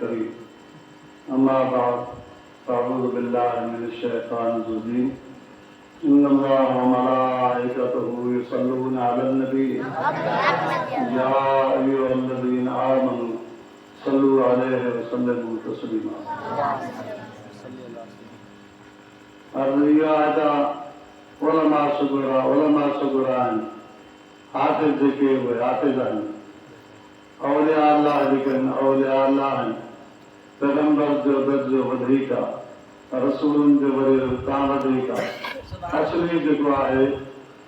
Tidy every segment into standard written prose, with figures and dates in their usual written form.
الكريم أما بعد فأعوذ بالله من الشيطان الرجيم إن الله وملائكته يصلون على النبي يا أيها الذين آمنوا صلوا عليه وسلموا تسليما الرياضة علماء صغران حافظ ذكر وحافظان औलिया अल्लाह लेकिन औलिया अल्लाह हैं पैगंबर जो दर्जो वधीका रसूलुनि जो वरी तां वधीका असली जेको आहे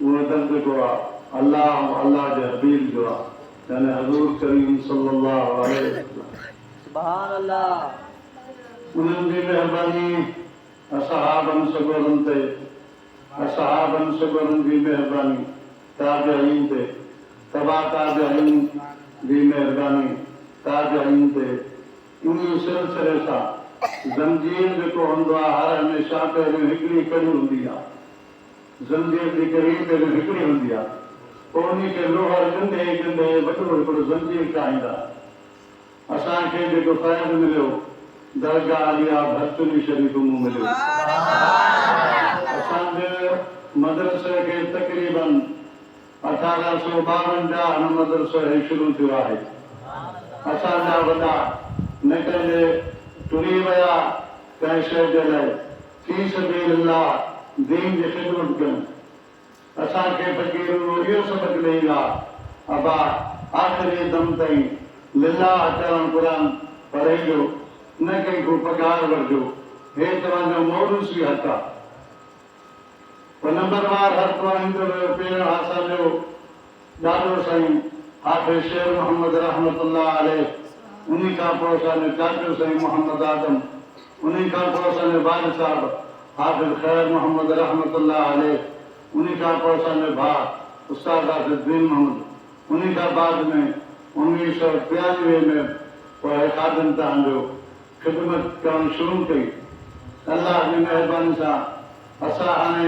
उहो दर्जो जेको आहे अल्लाह अल्लाह जे हबीब जो आहे यानी हज़ूर करीम सल्लल्लाहु अलैहि वसल्लम सुभान अल्लाह उन्हनि जी महिरबानी असहाबनि सगोरनि जी महिरबानी ताबिईन ते तबा ताबिईन जी महिरबानी ताबिईन ते इन सिलसिले सां ज़ंजीर जेको हूंदो आहे हर हमेशह पहिरियों हिकिड़ी कड़ी हूंदी आहे ज़ंजीर जी कड़ी पहिरियों हिकिड़ी हूंदी आहे पोइ उन खे लोहर ॻंढे ॻंढे वॾो हिकिड़ो ज़ंजीर ठाहींदा असांखे जेको फ़ाइदो मिलियो दरगाह आलिया भरतुनी शरीफ़ मूं मिलियो असांजे मदरसे खे तक़रीबन 1852 मदरसो शुरू थियो आहे असांजा वॾा न कंहिंजे टुरी विया कंहिं शइ जे लाइ फी सबीलिल्लाह दीन जी ख़िदमत कनि असांखे फ़क़ीर इहो सबक़ ॾेई विया अबा आख़िरी दम ताईं लिल्लाह करण क़ुर पढ़िजो न कंहिंखो पघार वठिजो हे तव्हांजो मौरूसी हक़ आहे नंबरवार हर ईंदो वियो पहिरियों असांजो ॾाढो साईं हाफ़िज़ शेर मोहम्मद रहमतुल्लाह अलैह उन खां पोइ असांजो चाचो साईं मोहम्मद आदम उन खां पोइ असांजो वालिद साहिबु हाफ़िज़ ख़ैर मोहम्मद रहमतुल्लाह अलैह उन खां पोइ असांजो भाउ उस्ताद हाफ़िज़ दीन मोहम्मद उन खां बाद में 1993 में पोइ खादिम तव्हांजो ख़िदमत करणु शुरू कई अल्लाह जी महिरबानी सां असां हाणे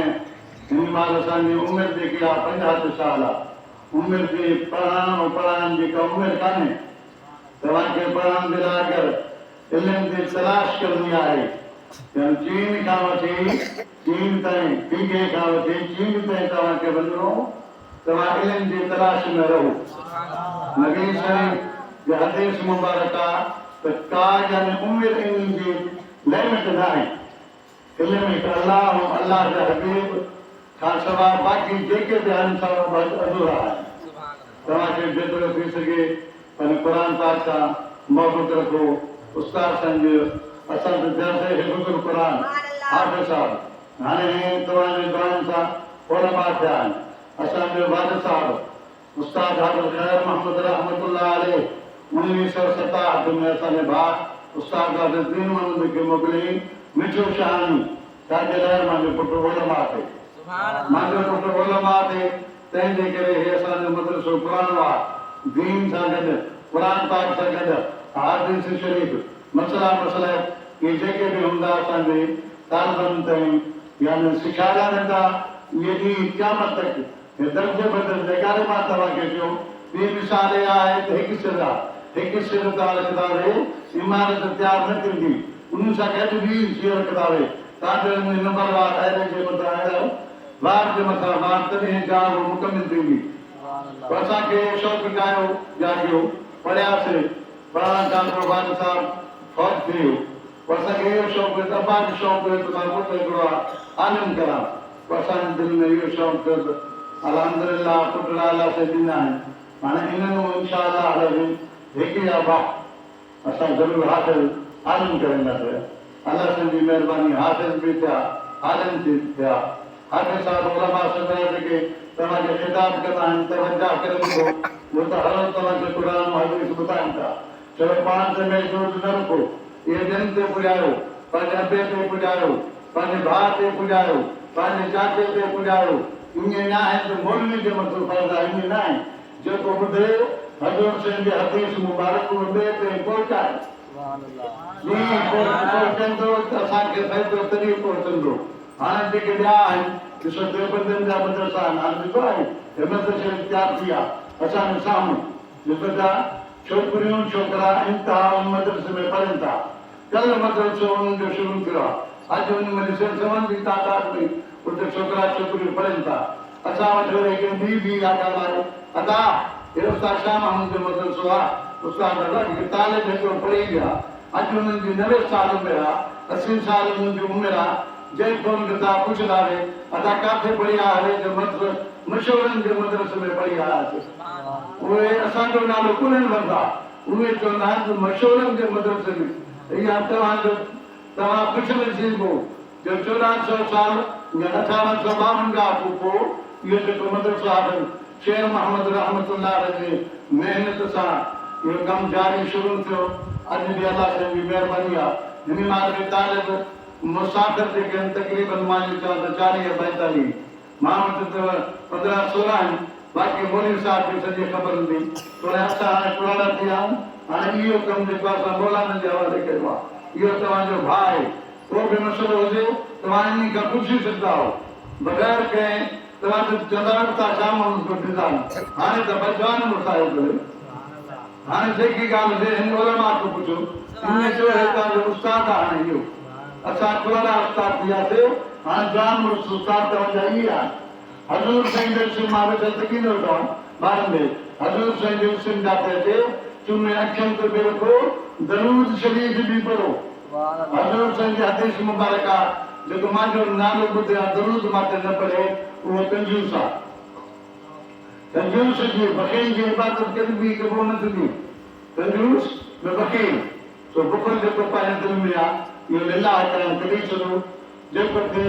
हिन महिल असांजी उमिरि जेकी आहे 85 साल आहे उमिरि जी पढ़ाइण जी का उमिरि कान्हे तव्हांखे पढ़ण जे लाइ अगरि इल्म जी तलाश करणी आहे चीन खां वठी चीन ताईं पीके खां वठी चीन ताईं तव्हांखे वञिणो तव्हां इल्म जी तलाश में रहो नबी साईं जे हदीस मुबारक आहे त का यानी उमिरि इन जी लिमिट न आहे इल्म हिकु अल्लाह जे हबीब खां सवाइ बाक़ी जेके बि आहिनि सभु अधूरा आहिनि तव्हांखे जेतिरो थी सघे पंहिंजे क़ुर पाक सां मोहबत रखो उस्ताद साईं असांजो दर्से हिफ़्ज़ुल क़ुर हाफ़िज़ साहिबु हाणे तव्हांजे दुआनि सां उलमा थिया आहिनि असांजो वालिद साहिबु उस्ताद हाफ़िज़ ख़ैर मोहम्मद रहमतुल्लाह अलैह 1967 में असांजे भाउ उस्ताद हाफ़िज़ दीन मोहम्मद खे मोकिलियईं मिठो शहानी छाजे लाइ मुंहिंजो पुटु उलमा थे मुंहिंजो पुटु उलमा थे तंहिंजे करे हे असांजो मदरसो पुराणो आहे दीन सां गॾु क़ुर पाक सां गॾु हादीस शरीफ़ मसला इहे जेके बि हूंदा असांजे तालिबनि ताईं यानी सेखारिया वेंदा इहे ॾींहुं क़यामत तक हे दर्जे बदल जेकारे मां तव्हांखे चयो ॿी मिसाल इहा आहे त हिकु सिर तव्हां रखंदावे इमारत तयारु न थींदी उन सां गॾु बि शेयर रखंदावे तव्हांजो नंबरवार आइरे जे मथां आहियो वार जे मथां वार तॾहिं ॻाल्हि मुकमिल थींदी असांखे शौक़ु जागियो पढ़ियासीं पढ़ण खां पोइ वालिद साहिबु फौज थी वियो असांखे इहो शौक़ु हुयो अब्बा जो शौक़ु हुयो त मां पुटु हिकिड़ो आहे आलिम करां असांजे दिलि में इहो शौक़ु थियो त अलहमदिल्ला पुट अलाह से ॾींदा आहिनि हाणे इन्हनि इंशा अल्लाह हिकु या वाह असां ज़रूरु हाफ़िज़ आलिम कराईंदासीं अल्लाह जी महिरबानी हाफ़िज़ बि थिया आलिम थी थिया हाफ़िज़ साहिबु उलमा सदार जेके तव्हांखे ख़िताब कंदा आहिनि तवजा करे ॾिठो उहो त हर तव्हांखे क़ुर हदीस ॿुधाइनि था चलो पाण ते महसूस न रखो इहे दिन ते पुॼायो पंहिंजे अबे ते पुॼायो पंहिंजे भाउ ते पुॼायो पंहिंजे चाचे ते पुॼायो ईअं न आहे त मौलवी जे मथां फ़र्ज़ु आहे ईअं न आहे जेको ॿुधे हज़ूर साईं जे हदीस मुबारक ॿिए ते पहुचाए पहुचंदो त असांखे फ़ाइदो तॾहिं पहुचंदो हाणे जेके ॿिया आहिनि ॾिसो देवबंदियुनि जा मदरसा आहिनि हाणे ॾिठो आहे हे मदरसे तयारु थी आहे असांजे साम्हूं ॾिसो था छोकिरियूं छोकिरा इंतिहा मदरसे में पढ़नि था। कल्ह मदरसो उन्हनि जो शुरू थियो आहे। अॼु उन में समन जी तादाद में उते छोकिरा छोकिरियूं पढ़नि था। असां वटि वरी हिकिड़ी ॿी ॻाल्हि आहे अदा हे उस्ताद शाह महमूद जो मदरसो आहे। उस्ताद तालिब हिकिड़ो पढ़ी विया। अॼु उन्हनि जी 90 साल उमिरि आहे, 80 साल उन्हनि जी उमिरि आहे। जंहिं फ़ोन खे तव्हां पुछंदा हुए अदा किथे पढ़ी आया हुए जो मतिलबु मशहूरनि जे मदरसे में पढ़ी आया हुआसीं। उहे असांजो नालो कोन्हनि वरंदा, उहे चवंदा आहिनि त मशहूरनि जे मदरसे में इहा तव्हां पुछणु सघो जो 1400 साल या 1852 खां पोइ इहो जेको मदरसो आहे शेर मोहम्मद रहमतुल्लाह जे महिनत सां इहो कमु जारी शुरू थियो। अॼु बि अलाह जी महिरबानी आहे। हिन मां तालिब मुसाफ़िर जेके आहिनि तक़रीबन मां चवां त 40-45 मां वटि त 15-16 आहिनि। बाक़ी मौलवी साहिब खे सॼी ख़बर हूंदी थोरा असां हाणे पुराणा थी विया आहियूं। हाणे इहो कमु जेको असां मौलाना जे हवाले कयो आहे इहो तव्हांजो भाउ आहे। को बि मसइलो हुजे तव्हां इन खां पुछी सघंदा हो बग़ैर कंहिं तव्हां त चवंदा था शाम को ॾींदा। हाणे त बचवान मुसाहिब करे हाणे जेकी ॻाल्हि हुजे हिन उलमा खां पुछो। इन जो तव्हांजो उस्ताद आहे। हाणे इहो असां पुराणा उस्ताद थी वियासीं। हाणे जाम उस्ताद तव्हांजा इहे आहे। हज़ूर साईं जो सिम मां वेठल तकींदो वेठो ॿारनि ॾे। हज़ूर साईं जो सिम जाते अचे चुमे अखियुनि ते बि रखो दरूद शरीफ़ बि पढ़ो। हज़ूर साईं जी हदीस मुबारक आहे जेको मुंहिंजो नालो ॿुधे दरूद माते न पढ़े उहो कंजूस आहे। कंजूस जी बख़ील जी इबादत कॾहिं बि क़बूल न थींदी। कंजूस में बख़ील सो बुखल जेको पंहिंजे दिलि में आहे इहो लिलाह करणु कढी छॾो। जेको थी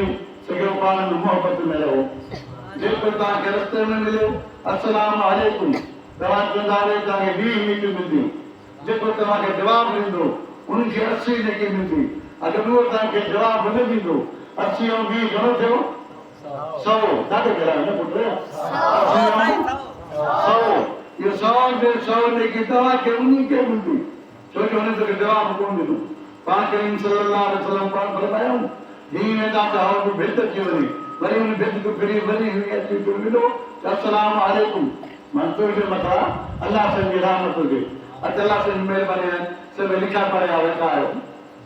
सघियो पाण में मोहबत में रहो। जेको तव्हांखे रस्ते में मिलियो अस्सलाम वालेकुम तव्हां चवंदा आहियो तव्हांखे 20 नेकियूं मिलंदियूं। जेको तव्हांखे जवाबु ॾींदो उनखे 80 नेकी मिलंदी। अगरि उहो तव्हांखे जवाबु न ॾींदो 80 ऐं 20 घणो थियो 100। ॾाढो घणा न पुट 100 इहो 100 जे 100 नेकी तव्हांखे उनखे मिलंदी छो जो हुन खे जवाबु कोन ॾिनो। पाण करीम सल्लल्लाहु अलैहि वसल्लम पाण फरमायूं हीअं वेंदा त हू भित अची वञे वरी हुन भित खे फिरी वरी अची मिलो अस्सलाम वालेकुम मंसूर जे मथां अलाह साईं जी रहमत हुजे। अॼु अलाह साईं जी महिरबानी आहे सभु लिखा पढ़िया वेठा आहियो।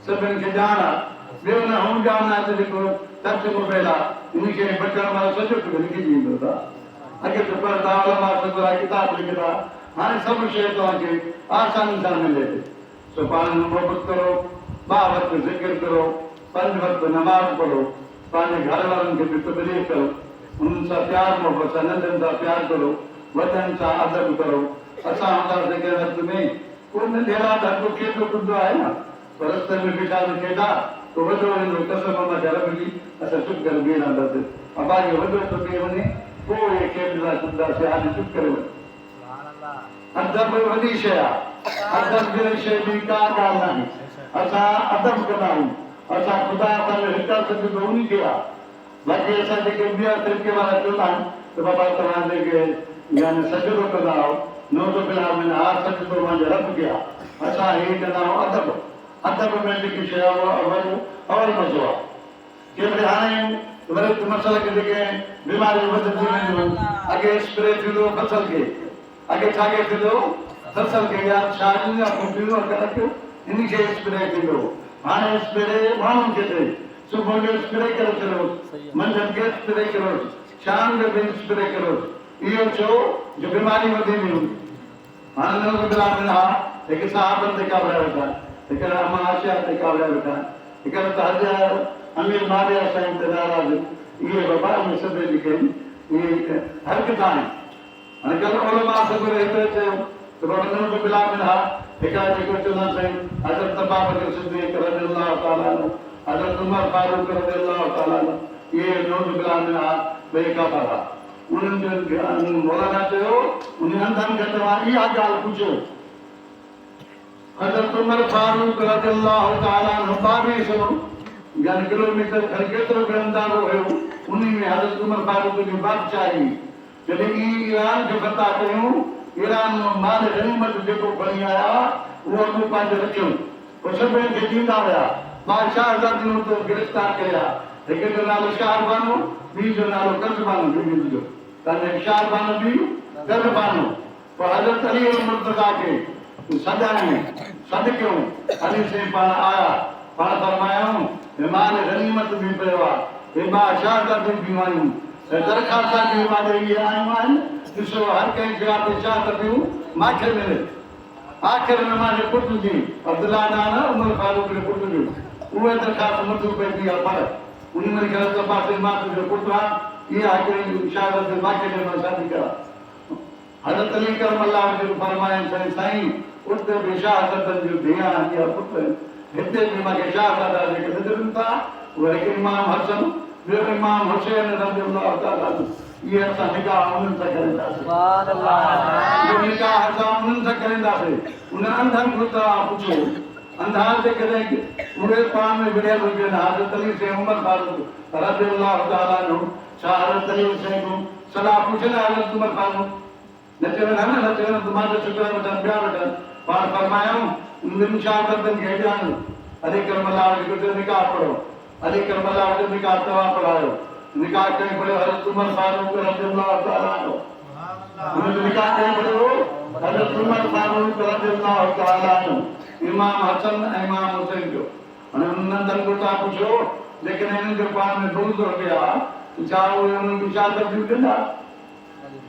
सभिनि खे ॼाण आहे। ॿियो न हू ॼाण आहे त जेको टच मोबाइल आहे उनखे बचण वारो सॼो कुझु लिखी ॾींदो था। अॻे त पर तव्हां उलमा सॼो किताब लिखंदा हाणे सभु शइ तव्हांखे आसानी सां मिले थी। सो पाण में मोहबत करो। 2 वक़्त ज़िक्र करो। 5 वक़्त नमाज़ पढ़ो। पंहिंजे घर वारनि खे बि तबलीग करो। उन्हनि सां प्यार मोहबत सां नंढनि सां प्यार करो। वॾनि सां अदब करो। असां हूंदासीं कंहिं वक़्त में को नंढेरा ॾाढो खेॾो कुंदो आहे न पर रस्ते में बीठा खेॾा तो वॾो वेंदो कसम मां घर जी असां चुप करे बीह रहंदासीं। अबाजी वॾो थो थी वञे पोइ खेॾंदा कुंदासीं हाणे चुप करे वञे। अदब वॾी शइ आहे। अदब जहिड़ी शइ ॿी का ॻाल्हि नाहे। असां अदब कंदा आहियूं। असां ख़ुदा असांजो हिकु सॼो उन खे आहे। बाक़ी असां जेके ॿिया तरीक़े वारा चवंदा आहियूं त बाबा तव्हां जेके यानी सजदो कंदा आहियो नौज़ो बिल्लाह मिन हा सजदो मुंहिंजे रब खे आहे। असां हे कंदा आहियूं अदब। अदब में जेकी शइ आहे अवल मज़ो आहे। केतिरे हाणे वरी मसल खे जेके बीमारियूं वधंदियूं वेंदियूं अॻे स्प्रे थींदो फसल खे अॻे छा के थींदो फसल खे या छा थींदो आहे इन खे स्प्रे थींदो। हाणे स्प्रे माण्हुनि खे थिए सुबुह जो स्प्रे करे छॾियो मंझंदि खे स्प्रे करो शाम जो बि स्प्रे करो। इहो छो जो बीमारी वधी वेंदियूं। हाणे नौज़ो बिल्लाह मिन हा हिकु साहबनि ते कावड़ा वेठा हिकिड़ा अमा आशिया ते कावड़ा वेठा हिकिड़ा त हज़ार अमीर मारिया साईं ते नाराज़ इहे बाबा में सभु लिखे इहे हर किथां आहिनि। हाणे कल्ह उलमा सभु हिते चयो त बाबा नौज़ो बिल्लाह मिन हा हिकिड़ा जेको चवंदा साईं हज़रत अबूबकर सिद्दीक़ रज़ियल्लाहु ताला अन्हु हज़रत उमर फारूक रज़ियल्लाहु ताला अन्हु इहे नौज़ो बिल्लाह मिन हा ॿई काफ़िर हुआ। उन्हनि जो मौलाना चयो उन अंधनि खे तव्हां इहा ॻाल्हि पुछो। हज़रत उमर फारूक रज़ियल्लाहु ताला अन्हु 2200 यानी किलोमीटर खनि केतिरो बि अंदाज़ो हुयो उन में हज़रत उमर फारूक जी बादशाही जॾहिं ईरान खे फतह कयूं ईरान में माल गनीमत जेको खणी आया उहो अॻु पंहिंजो रखियो पोइ सभिनी खे ॾींदा विया। बादशाह ज़ादियूं तो गिरफ़्तार कया। हिकु जो नालो शाहबानो ॿी जो नालो कज़बानो तव्हांजे शाहबानो बि कज़बानो पोइ हज़रत अली मुर्तज़ा खे सदाएं सद क्यों अली से पाण आया पाण फरमायूं मेहमान गनीमत भी पियो आहे हे बादशाह का भी बीमारियूं दरख़्वास्त भी मां ॾेई आयूं आहिनि ॾिसो हर कंहिं जॻह ते छा कबियूं मूंखे मिले आख़िर में मां पुट जी अब्दुल्ला नाना उमर फारूक जे पुट जो उहे दरख़्वास्त मथूं पइजी आहे पर उन में गलत पासे मां तुंहिंजो पुटु आहे इहा हिकिड़ी शागिर्द मूंखे ॾिनो शादी करा हज़रत अली करम अल्लाह जो फरमाइनि साईं उते बि शागिर्दनि जो ध्यानु इहा पुट हिते बि मूंखे शाहज़ादा जेके नज़रनि था उहे हिकु इमाम हसन ॿियो इमाम हुसैन रज़ियल्लाहु ताला इहे असां निकाह उन्हनि सां करींदासीं इहो निकाह असां उन्हनि सां करींदासीं उन अंधनि खां तव्हां पुछो अंधा जेकॾहिं उहे पाण में विढ़ियल हुजनि हज़रत अली से उमर फारूक रज़ियल्लाहु ताला जो छा हज़रत अली से को सलाह पुछंदा हज़रत उमर फारूक न चवनि हा न चवनि त मां त शुक्र वठनि ॿिया वठनि पाण फरमायूं उन्हनि शागिर्दनि खे ॼाण अली करम अल्लाह जो निकाह पढ़ो अली करम अल्लाह जो निकाह तव्हां पढ़ायो निकाह कहीं पढ़ियो हज़रत उमर फारूक रज़ियल्लाहु ताला जो उन्हनि निकाह कहीं पढ़ियो हज़रत उमर फारूक रज़ियल्लाहु ताला जो इमाम हसन ऐं इमाम हुसैन जो हाणे उन्हनि खां तव्हां पुछो लेकिन हिननि जो पाण में बुग़्ज़ हो गया छा उहे उन्हनि खे शागिर्दियूं ॾींदा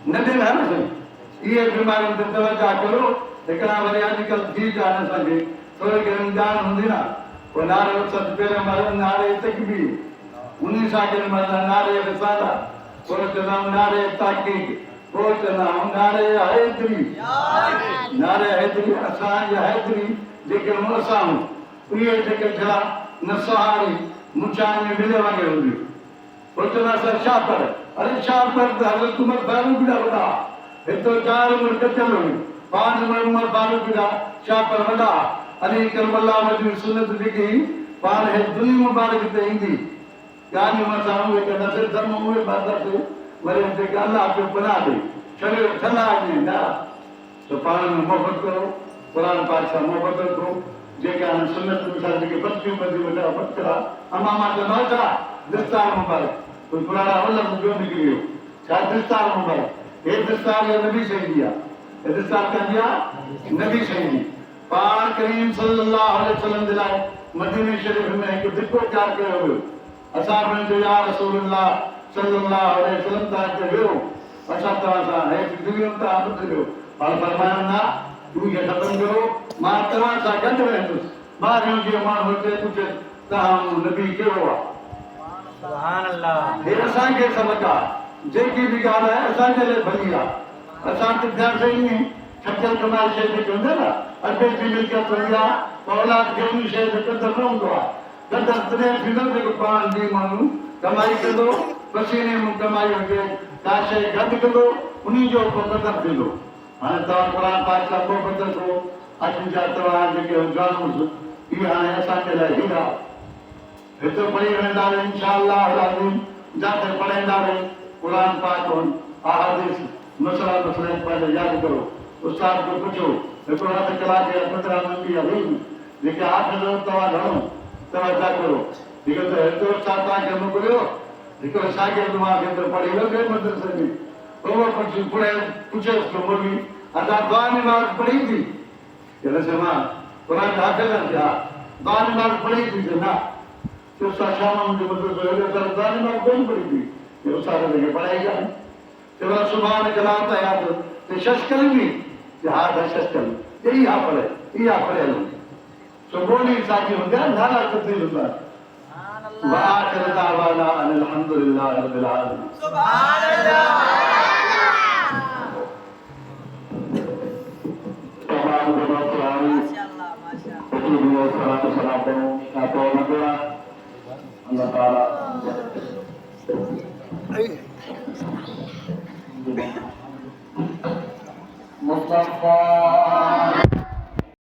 न ॾींदा न साईं इहे बीमारियुनि ते तवजा करो हिकिड़ा वरी अॼुकल्ह थी पिया न असांखे थोरी घणी ॼाण हूंदी न पोइ नारे वसत पहिरियों मरनि नारे तकबीर उन सां गॾु मरंदा नारे रिसाला पोइ चवंदा नारे ताक़ीक़ पोइ चवंदा नारे हैदरी नारे हैदरी असांजी हैदरी जेके असां इहे जेके थिया नसहारी मुछां में मिले वगे हूंदियूं पोइ चवंदा असां छा पर अरे छा पर त हज़रत उमर फारूक जा वॾा हिते 4 उमिरि कटियल हुयूं 5 उमर फारूक जा छा पर वॾा अली करम अल्लाह जी सुन्नत जेकी पाण हे दुनिया मुबारक ते ईंदी ॻाल्हियूं असां उहे कंदासीं धर्म उहे पाईंदासीं वरी जेके अलाह जो पनाह ॾे छॾियो ठला ॾे न त पाण में मोहबत करो क़ुर पाक सां मोहबत रखो जेके हाणे सुन्नत सां जेके बच्चियूं बंदियूं वॾा बचड़ा अमा मां चवंदो छा दस्तार मुबारक कोई पुराणा लफ़्ज़ ॿियो निकिरी वियो छा दस्तार मुबारक हे दस्तार नबी सही आहे हे दस्तार कंदी आहे नबी सही पाण करीम सल्लल्लाहु अलैहि वसल्लम जे लाइ मदीने शरीफ़ में हिकु धिको तयारु कयो वियो असां जो या रसूलुल्लाह सल्लल्लाहु अलैहि वसल्लम तव्हां हिते वियो असां तव्हां सां हेठि दिलियूं तव्हां ॿुध वियो पाण फरमायो न तूं खे ख़तमु कयो मां तव्हां सां गॾु वेंदुसि ॿाहिरियों जीअं माण्हू हिते पुछे तव्हां नबी कहिड़ो आहे सुभान अल्लाह हे असांखे सबक़ आहे जेकी बि ॻाल्हि आहे असांजे लाइ भली आहे असां त थियासीं ईअं छपियल कमाल शइ जेके हूंदी न अॻे जी मिल्कियत हूंदी आहे औलाद खे उन शइ जो क़दुरु न हूंदो आहे क़दुरु तॾहिं थींदो जेको पाण बि माण्हू कमाई कंदो पसीने में कमाई हुजे का शइ गॾु कंदो उन जो क़दुरु थींदो हाणे तव्हां क़ुर पाक सां मोहबत रखो अॼु जा तव्हां जेके जानूस इहे हाणे असांजे लाइ हीरा हिते पढ़ी वेंदा इंशाअल्लाह अज़ीम जिते पढ़ाईंदा क़ुर पाक अहादीस मसला मसले पहले यादि करो उस्ताद को पूछो हिकिड़ो अधु कलाक या 15 मिंट या 20 जेके हाफ़िज़ तव्हां घणो तवजा करो हिकु त हिकिड़ो उस्ताद तव्हांखे मोकिलियो हिकिड़ो शागिर्द मूंखे त पढ़ी वियो ॿिए मदरसे में उहो पुछेसि पियो मौलवी असां दुआ नमाज़ पढ़ी थी चयोसि मां क़ुर जा हाफ़िज़ थिया दुआ नमाज़ पढ़ी थी चयो न तो शाम जो मदरसो हेॾो दुआ नमाज़ कोन पढ़ी थी उस्ताद खे पढ़ाई कान चयो सुभाणे कलाक याद ते शशकल भी जहाज शशकल यही यहाँ पर है यहाँ पर है सो बोली साथी हो गया नाला तब्दील होता है वाखिर दावाना अल्हम्दुलिल्लाह रब्बिल आलमीन सुभान अल्लाह तमाम जमात माशाअल्लाह माशाअल्लाह सलाम करो आपको नबी अल्लाह ताला मुस्तफा